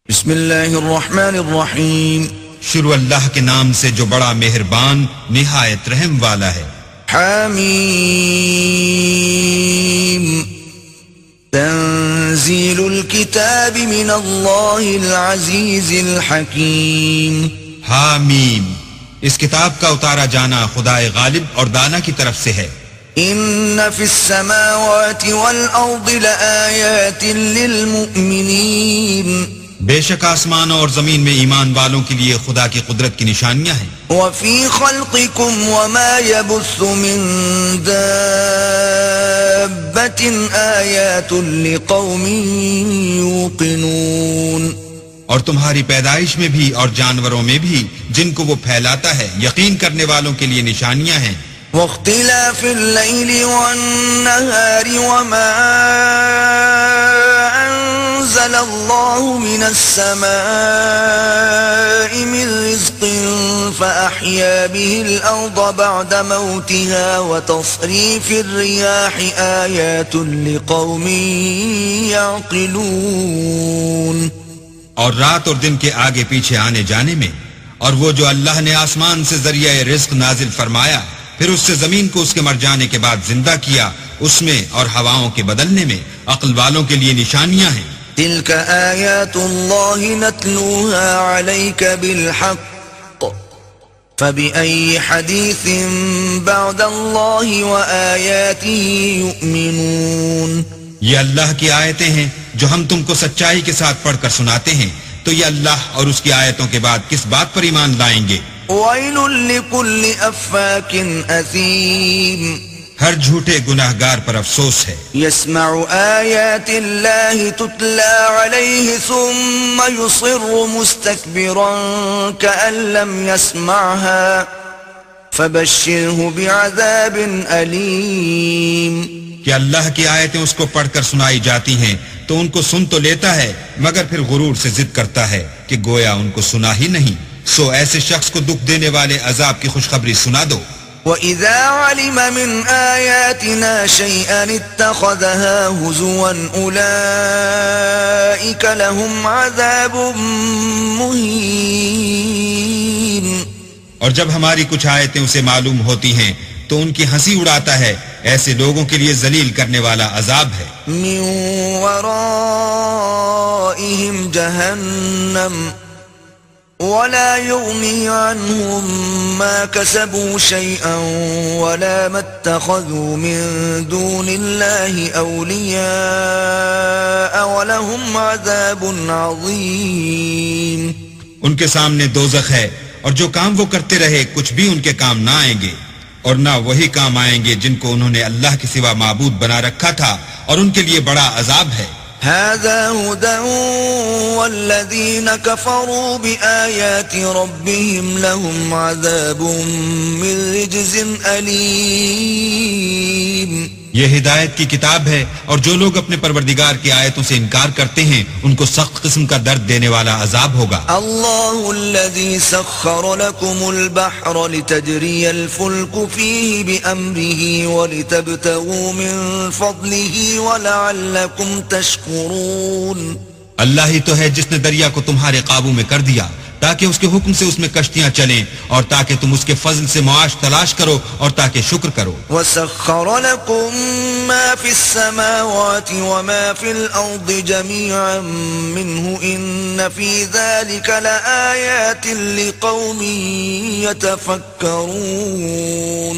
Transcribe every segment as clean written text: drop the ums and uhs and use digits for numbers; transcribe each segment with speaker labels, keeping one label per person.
Speaker 1: بسم اللہ الرحمن الرحیم
Speaker 2: شروع اللہ کے نام سے جو بڑا مہربان نہایت رحم والا ہے۔
Speaker 1: حامیم تنزیل الکتاب من اللہ العزیز الحکیم۔
Speaker 2: حامیم اس کتاب کا اتارا جانا خدائے غالب اور دانا کی طرف سے ہے۔
Speaker 1: ان فی السماوات والارض لآیات للمؤمنین،
Speaker 2: بے شک آسمانوں اور زمین میں ایمان والوں کے لیے خدا کی قدرت کی نشانیاں ہیں۔
Speaker 1: وفی خلقکم وما یبث من دابۃ آیات لقوم یوقنون،
Speaker 2: اور تمہاری پیدائش میں بھی اور جانوروں میں بھی جن کو وہ پھیلاتا ہے یقین کرنے والوں کے لیے نشانیاں ہیں۔
Speaker 1: واختلاف اللیل والنہار وما انزل اللہ من السماء من رزق فأحیا به الارض بعد موتها وتصریف الریاح آیات لقوم یعقلون۔
Speaker 2: اور رات اور دن کے آگے پیچھے آنے جانے میں، اور وہ جو اللہ نے آسمان سے ذریعہ رزق نازل فرمایا پھر اس سے زمین کو اس کے مر جانے کے بعد زندہ کیا، اس میں اور ہواؤں کے بدلنے میں عقل والوں کے لیے نشانیاں ہیں۔
Speaker 1: تلک آیات اللہ نتلوها علیک بالحق فبأي حدیث بعد اللہ وآیاته یؤمنون۔
Speaker 2: یہ اللہ کی آیتیں ہیں جو ہم تم کو سچائی کے ساتھ پڑھ کر سناتے ہیں، تو یہ اللہ اور اس کی آیتوں کے بعد کس بات پر ایمان لائیں گے؟
Speaker 1: ویل لکل افاک اثیم،
Speaker 2: ہر جھوٹے گناہگار پر افسوس ہے۔
Speaker 1: یسمع آیات اللہ تتلی علیہ ثم یصر مستکبرا کأن لم یسمعها فبشرہ بعذاب علیم۔
Speaker 2: کہ اللہ کی آیتیں اس کو پڑھ کر سنائی جاتی ہیں تو ان کو سن تو لیتا ہے مگر پھر غرور سے ضد کرتا ہے کہ گویا ان کو سنا ہی نہیں، سو ایسے شخص کو دکھ دینے والے عذاب کی خوشخبری سنا دو۔
Speaker 1: وَإِذَا عَلِمَ مِنْ آيَاتِنَا شَيْئًا اتَّخَذَهَا هُزُوًا أُولَئِكَ لَهُمْ عَذَابٌ مُهِينٌ۔
Speaker 2: اور جب ہماری کچھ آیتیں اسے معلوم ہوتی ہیں تو ان کی ہنسی اڑاتا ہے، ایسے لوگوں کے لیے ذلیل کرنے والا عذاب ہے۔
Speaker 1: مِنْ وَرَائِهِمْ جَهَنَّمُ وَلَا يُغْنِي عَنْهُمْ مَا كَسَبُوا شَيْئًا وَلَا مَا اتَّخَذُوا مِن دُونِ اللَّهِ أَوْلِيَاءَ وَلَهُمْ عَذَابٌ عَظِيمٌ۔
Speaker 2: ان کے سامنے دوزخ ہے، اور جو کام وہ کرتے رہے کچھ بھی ان کے کام نہ آئیں گے، اور نہ وہی کام آئیں گے جن کو انہوں نے اللہ کے سوا معبود بنا رکھا تھا، اور ان کے لیے بڑا عذاب ہے۔
Speaker 1: هذا هدى والذين كفروا بآيات ربهم لهم عذاب من رجز أليم۔
Speaker 2: یہ ہدایت کی کتاب ہے، اور جو لوگ اپنے پروردگار کی آیتوں سے انکار کرتے ہیں ان کو سخت قسم کا درد دینے والا عذاب ہوگا۔
Speaker 1: اللہ الذي سخر لكم البحر لتجري الفلك فيه بأمره ولتبتغوا من فضله ولعلكم تشكرون۔
Speaker 2: اللہ ہی تو ہے جس نے دریا کو تمہارے قابو میں کر دیا تاکہ اس کے حکم سے اس میں کشتیاں چلیں، اور تاکہ تم اس کے فضل سے معاش تلاش کرو اور تاکہ شکر کرو۔
Speaker 1: وَسَخَّرَ لَكُم مَّا فِي السَّمَاوَاتِ وَمَا فِي الْأَرْضِ جَمِيعًا مِّنْهُ إِنَّ فِي ذَلِكَ لَآيَاتٍ لِقَوْمٍ يَتَفَكَّرُونَ۔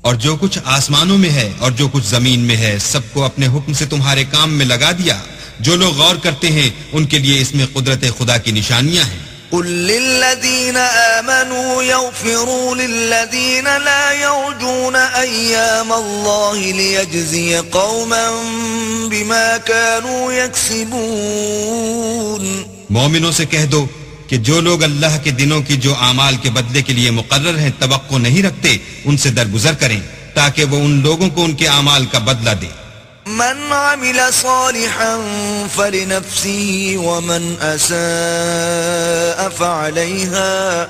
Speaker 2: اور جو کچھ آسمانوں میں ہے اور جو کچھ زمین میں ہے سب کو اپنے حکم سے تمہارے کام میں لگا دیا، جو لوگ غور کرتے ہیں ان کے لیے اس میں قدرت خدا کی نشانیاں ہیں۔
Speaker 1: قل للذین آمنوا یغفروا للذین لا یرجون ایام اللہ لیجزی قوما بما كانوا یکسبون۔
Speaker 2: مومنوں سے کہہ دو کہ جو لوگ اللہ کے دنوں کی جو اعمال کے بدلے کے لیے مقرر ہیں توقع نہیں رکھتے ان سے درگزر کریں تاکہ وہ ان لوگوں کو ان کے اعمال کا بدلہ دے۔
Speaker 1: من عمل صالحا فلنفسه ومن أساء فعليها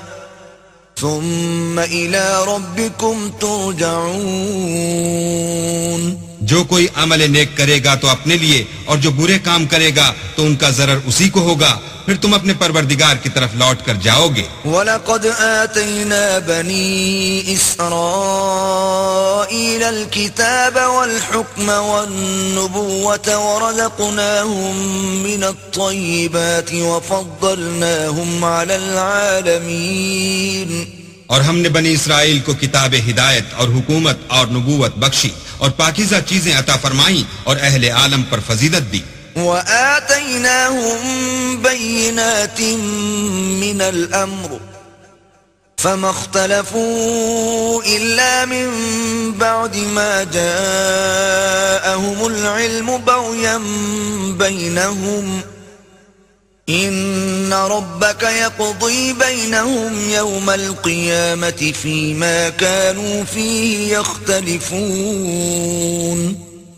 Speaker 1: ثم إلى ربكم ترجعون۔
Speaker 2: جو کوئی عمل نیک کرے گا تو اپنے لیے، اور جو برے کام کرے گا تو ان کا ضرر اسی کو ہوگا، پھر تم اپنے پروردگار کی طرف لوٹ کر جاؤ گے۔
Speaker 1: وَلَقَدْ آتَيْنَا بَنِي إِسْرَائِيلَ الْكِتَابَ وَالْحُكْمَ وَالنُّبُوَّةَ وَرَزَقْنَاهُمْ مِنَ الطَّيِّبَاتِ وَفَضَّلْنَاهُمْ عَلَى الْعَالَمِينَ۔
Speaker 2: اور ہم نے بنی اسرائیل کو کتاب ہدایت اور حکومت اور نبوت بخشی اور پاکیزہ چیزیں عطا فرمائیں اور اہل عالم پر فضیلت دی۔
Speaker 1: وَآتَيْنَاهُمْ بَيِّنَاتٍ مِّنَ الْأَمْرِ فَمَا اخْتَلَفُوا إِلَّا مِن بَعْدِ مَا جَاءَهُمُ الْعِلْمُ بَغْيًا بَيْنَهُمْ إِنَّ رَبَّكَ يَقْضِي بَيْنَهُمْ يَوْمَ الْقِيَامَةِ فِيمَا كَانُوا فِيهِ يَخْتَلِفُونَ۔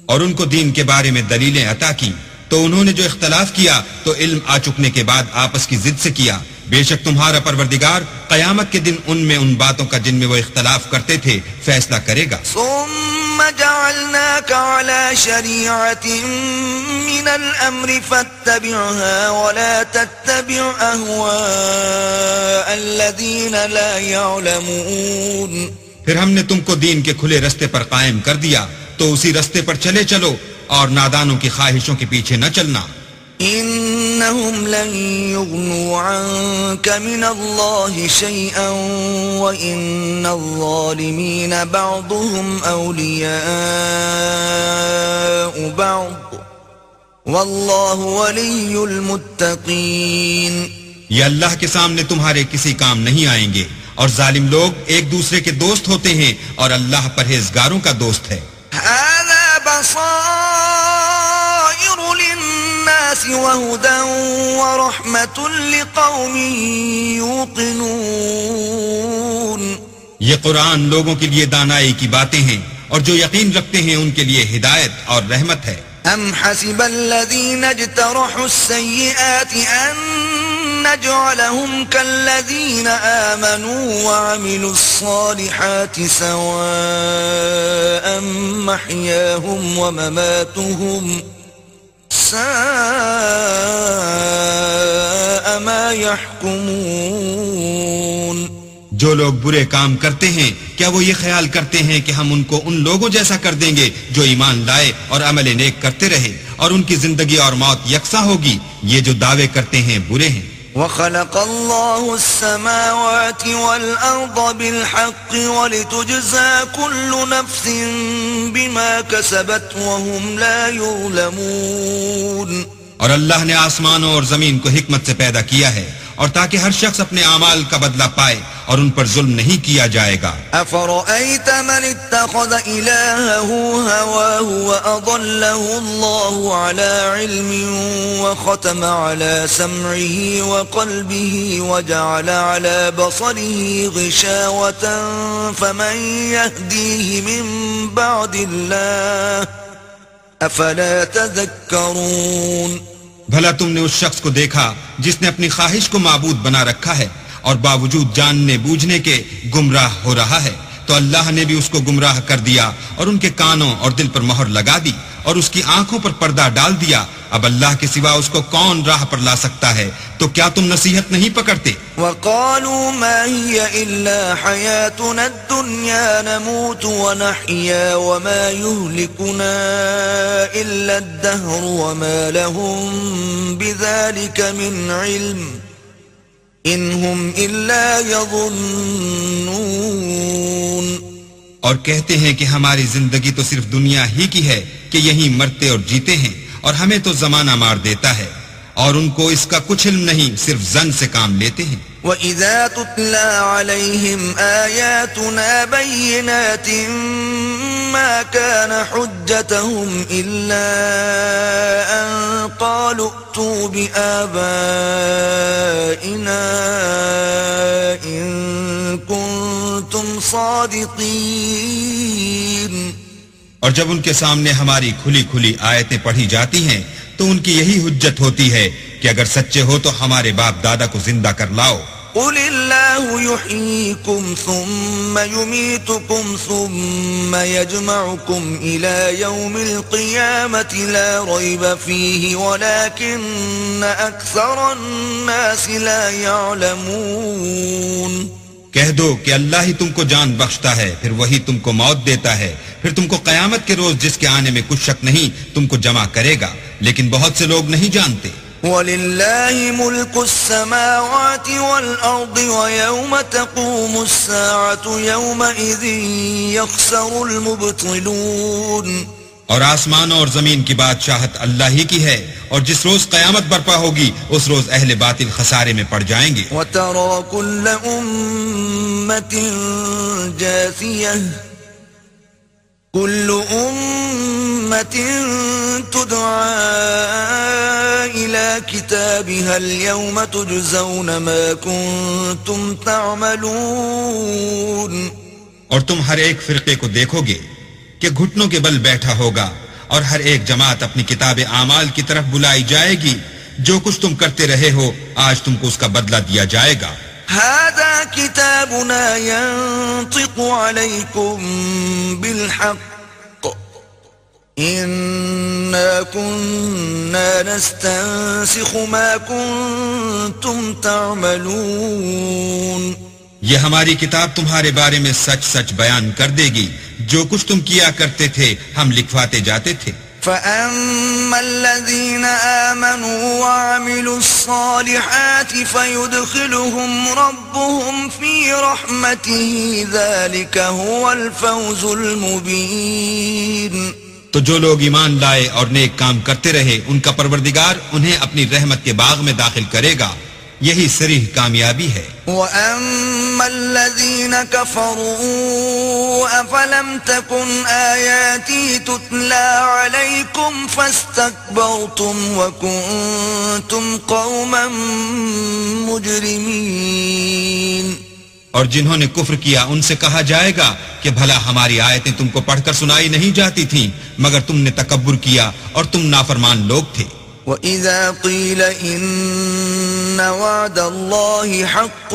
Speaker 2: اور ان کو دین کے بارے میں دلیلیں عطا کی تو انہوں نے جو اختلاف کیا تو علم آ چکنے کے بعد آپس کی ضد سے کیا۔ بے شک تمہارا پروردگار قیامت کے دن ان میں ان باتوں کا جن میں وہ اختلاف کرتے تھے فیصلہ کرے گا۔
Speaker 1: ثم جعلناك على شريعة من الأمر فاتبعها ولا تتبع أهواء الذين لا يعلمون۔
Speaker 2: پھر ہم نے تم کو دین کے کھلے رستے پر قائم کر دیا تو اسی رستے پر چلے چلو اور نادانوں کی خواہشوں کے پیچھے نہ چلنا۔
Speaker 1: إنهم لن يغنوا عنك من الله شيئا وإن الظالمين بعضهم أولياء بعض والله ولي المتقين۔
Speaker 2: یہ اللہ کے سامنے تمہارے کسی کام نہیں آئیں گے، اور ظالم لوگ ایک دوسرے کے دوست ہوتے ہیں اور اللہ پرہیزگاروں کا دوست ہے۔
Speaker 1: هذا بصائر للناس وهدى ورحمة لقوم يوقنون۔
Speaker 2: یہ قرآن لوگوں کے لیے دانائی کی باتیں ہیں، اور جو یقین رکھتے ہیں ان کے لیے ہدایت اور رحمت ہے۔
Speaker 1: أم حسب الذين اجترحوا السيئات أن نجعلهم كالذين آمنوا وعملوا الصالحات سواء محياهم ومماتهم ساء ما يحكمون۔
Speaker 2: جو لوگ برے کام کرتے ہیں کیا وہ یہ خیال کرتے ہیں کہ ہم ان کو ان لوگوں جیسا کر دیں گے جو ایمان لائے اور عمل نیک کرتے رہے اور ان کی زندگی اور موت یکساں ہوگی؟ یہ جو دعوے کرتے ہیں برے ہیں۔
Speaker 1: وَخَلَقَ اللَّهُ السَّمَاوَاتِ وَالْأَرْضَ بِالْحَقِّ وَلِتُجْزَى كُلُّ نَفْسٍ بِمَا كَسَبَتْ وَهُمْ لَا يُظْلَمُونَ۔ اور
Speaker 2: اللہ نے آسمانوں اور زمین کو حکمت سے پیدا کیا ہے اور تاکہ ہر شخص اپنے اعمال کا بدلہ پائے اور ان پر ظلم نہیں کیا جائے گا۔
Speaker 1: أَفَرَأَيْتَ مَنِ اتَّخَذَ إِلَٰهَهُ هَوَاهُ وَأَضَلَّهُ اللَّهُ عَلَىٰ عِلْمٍ وَخَتَمَ عَلَىٰ سَمْعِهِ وَقَلْبِهِ وَجَعَلَ عَلَىٰ بَصَرِهِ غِشَاوَةً فَمَن يَهْدِيهِ مِن بَعْدِ اللَّهِ أَفَلَا تَذَكَّرُونَ۔
Speaker 2: بھلا تم نے اس شخص کو دیکھا جس نے اپنی خواہش کو معبود بنا رکھا ہے اور باوجود جاننے بوجھنے کے گمراہ ہو رہا ہے، تو اللہ نے بھی اس کو گمراہ کر دیا اور ان کے کانوں اور دل پر مہر لگا دی اور اس کی آنکھوں پر پردہ ڈال دیا۔ اب اللہ کے سوا اس کو کون راہ پر لا سکتا ہے؟ تو کیا تم نصیحت نہیں پکڑتے؟
Speaker 1: وَقَالُوا مَا هِيَ إِلَّا حَيَاتُنَا الدُّنْيَا نَمُوتُ وَنَحْيَا وَمَا يُهْلِكُنَا إِلَّا الدَّهْرُ وَمَا لَهُم بِذَلِكَ مِنْ عِلْمٍ إِنْ هُمْ إِلَّا يَظُنُّونَ۔
Speaker 2: اور کہتے ہیں کہ ہماری زندگی تو صرف دنیا ہی کی ہے کہ یہیں مرتے اور جیتے ہیں، اور ہمیں تو زمانہ مار دیتا ہے، اور ان کو اس کا کچھ علم نہیں، صرف زن سے کام لیتے ہیں۔
Speaker 1: وَإِذَا تُتْلَى عَلَيْهِمْ آيَاتُنَا بَيِّنَاتٍ مَا كَانَ حُجَّتَهُمْ إِلَّا أَن قَالُوا ائْتُوا بِآبَائِنَا إِن كُنتُمْ صَادِقِينَ۔
Speaker 2: اور جب ان کے سامنے ہماری کھلی کھلی آیتیں پڑھی جاتی ہیں تو ان کی یہی حجت ہوتی ہے کہ اگر سچے ہو تو ہمارے باپ دادا کو زندہ کر لاؤ۔
Speaker 1: قل الله يحييكم ثم يميتكم ثم يجمعكم إلى يوم القيامة لا ريب فيه ولكن أكثر الناس لا يعلمون.
Speaker 2: کہہ دو کہ اللہ ہی تم کو جان بخشتا ہے، پھر وہی تم کو موت دیتا ہے، پھر تم کو قیامت کے روز جس کے آنے میں کچھ شک نہیں تم کو جمع کرے گا، لیکن بہت سے لوگ نہیں جانتے.
Speaker 1: وَلِلَّهِ مُلْكُ السَّمَاوَاتِ وَالْأَرْضِ وَيَوْمَ تَقُومُ السَّاعَةُ يَوْمَئِذٍ يَخْسَرُ الْمُبْطِلُونَ.
Speaker 2: اور آسمانوں اور زمین کی بادشاہت اللہ ہی کی ہے، اور جس روز قیامت برپا ہوگی اس روز اہل باطل خسارے میں پڑ جائیں گے.
Speaker 1: وَتَرَى كُلَّ أُمَّةٍ جَاثِيَةٍ كُلُّ أُمَّةٍ تُدْعَى إِلَى كِتَابِهَا الْيَوْمَ تُجْزَوْنَ مَا كُنتُمْ تَعْمَلُونَ.
Speaker 2: اور تم ہر ایک فرقے کو دیکھو گے کہ گھٹنوں کے بل بیٹھا ہوگا، اور ہر ایک جماعت اپنی کتاب اعمال کی طرف بلائی جائے گی. جو کچھ تم کرتے رہے ہو آج تم کو اس کا بدلہ دیا جائے گا.
Speaker 1: هذا كتابنا ينطق عليكم بالحق إنا كنا نستنسخ ما كنتم تعملون.
Speaker 2: یہ ہماری کتاب تمہارے بارے میں سچ سچ بیان کر دے گی، جو کچھ تم کیا کرتے تھے ہم لکھواتے جاتے تھے.
Speaker 1: فَأَمَّا الَّذِينَ آمَنُوا وَعَمِلُوا الصَّالِحَاتِ فَيُدْخِلُهُمْ رَبُّهُمْ فِي رَحْمَتِهِ ذَلِكَ هُوَ الْفَوْزُ الْمُبِينُ.
Speaker 2: تو جو لوگ ایمان لائے اور نیک کام کرتے رہے ان کا پروردگار انہیں اپنی رحمت کے باغ میں داخل کرے گا، یہی صریح کامیابی ہے.
Speaker 1: وَأَمَّا الَّذِينَ كَفَرُوا أَفَلَمْ تَكُنْ آيَاتِي تُتْلَى عَلَيْكُمْ فَاسْتَكْبَرْتُمْ وَكُنْتُمْ قَوْمًا مُجْرِمِينَ.
Speaker 2: اور جنہوں نے کفر کیا ان سے کہا جائے گا کہ بھلا ہماری آیتیں تم کو پڑھ کر سنائی نہیں جاتی تھیں، مگر تم نے تکبر کیا اور تم نافرمان لوگ تھے.
Speaker 1: وَإِذَا قِيلَ إِنَّ وَعْدَ اللَّهِ حَقٌّ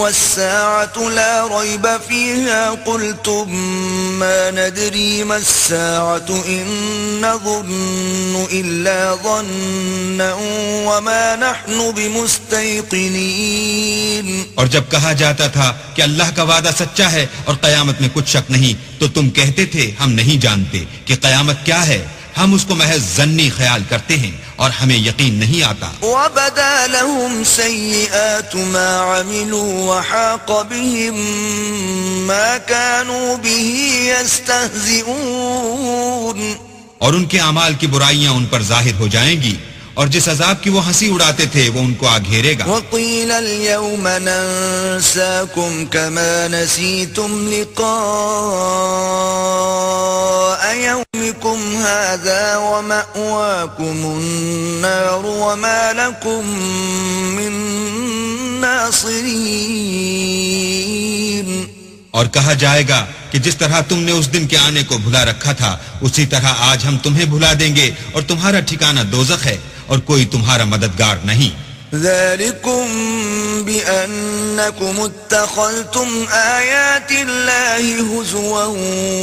Speaker 1: وَالسَّاعَةُ لَا رَيْبَ فِيهَا قُلْتُمْ مَا نَدْرِي مَا السَّاعَةُ إِن نَّظُنُّ إِلَّا ظَنًّا وَمَا نَحْنُ بِمُسْتَيْقِنِينَ.
Speaker 2: اور جب کہا جاتا تھا کہ اللہ کا وعدہ سچا ہے اور قیامت میں کچھ شک نہیں تو تم کہتے تھے ہم نہیں جانتے کہ قیامت کیا ہے، ہم اس کو محض ظنی خیال کرتے ہیں اور ہمیں یقین نہیں آتا.
Speaker 1: وَبَدَا لَهُمْ سَيِّئَاتُ مَا عَمِلُوا وَحَاقَ بِهِمْ مَا كَانُوا بِهِ يَسْتَهْزِئُونَ.
Speaker 2: اور ان کے اعمال کی برائیاں ان پر ظاہر ہو جائیں گی، اور جس عذاب کی وہ ہنسی اڑاتے تھے وہ ان کو آ گھیرے گا.
Speaker 1: وَقِيلَ الْيَوْمَ نَنسَاكُمْ كَمَا نَسِيتُمْ لِقَاءَ يَوْمِكُمْ هَذَا وَمَأْوَاكُمُ النَّارُ وَمَا لَكُمْ مِن نَاصِرِينَ.
Speaker 2: اور کہا جائے گا کہ جس طرح تم نے اس دن کے آنے کو بھلا رکھا تھا اسی طرح آج ہم تمہیں بھلا دیں گے، اور تمہارا ٹھکانہ دوزخ ہے اور کوئی تمہارا مددگار نہیں.
Speaker 1: ذَلِكُمْ بِأَنَّكُمُ اتَّخَذْتُمْ آيَاتِ اللَّهِ هُزُوًا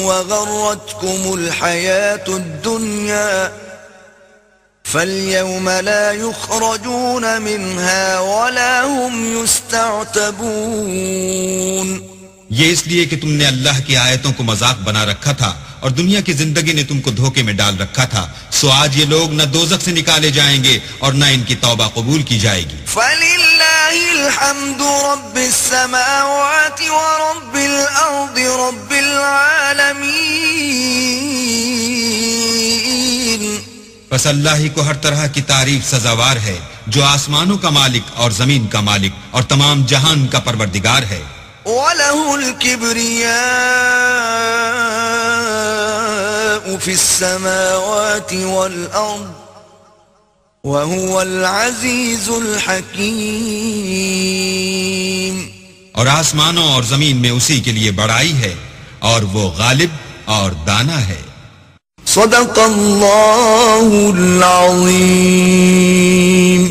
Speaker 1: وَغَرَّتْكُمُ الْحَيَاةُ الدُّنْيَا فَالْيَوْمَ لَا يُخْرَجُونَ مِنْهَا وَلَا هُمْ يُسْتَعْتَبُونَ.
Speaker 2: یہ اس لیے کہ تم نے اللہ کی آیتوں کو مذاق بنا رکھا تھا اور دنیا کی زندگی نے تم کو دھوکے میں ڈال رکھا تھا، سو آج یہ لوگ نہ دوزخ سے نکالے جائیں گے اور نہ ان کی توبہ قبول کی جائے گی.
Speaker 1: فَلِلَّهِ الْحَمْدُ رَبِّ السَّمَاوَاتِ وَرَبِّ الْأَرْضِ رَبِّ الْعَالَمِينَ.
Speaker 2: بس اللہ ہی کو ہر طرح کی تعریف سزاوار ہے، جو آسمانوں کا مالک اور زمین کا مالک اور تمام جہان کا پروردگار ہے.
Speaker 1: وَلَهُ الْكِبْرِيَاءُ فِي السَّمَاوَاتِ وَالْأَرْضِ وَهُوَ الْعَزِيزُ الْحَكِيمُ.
Speaker 2: اور آسمانوں اور زمین میں اسی کے لیے بڑائی ہے اور وہ غالب اور دانا ہے.
Speaker 1: صدق اللہ العظیم.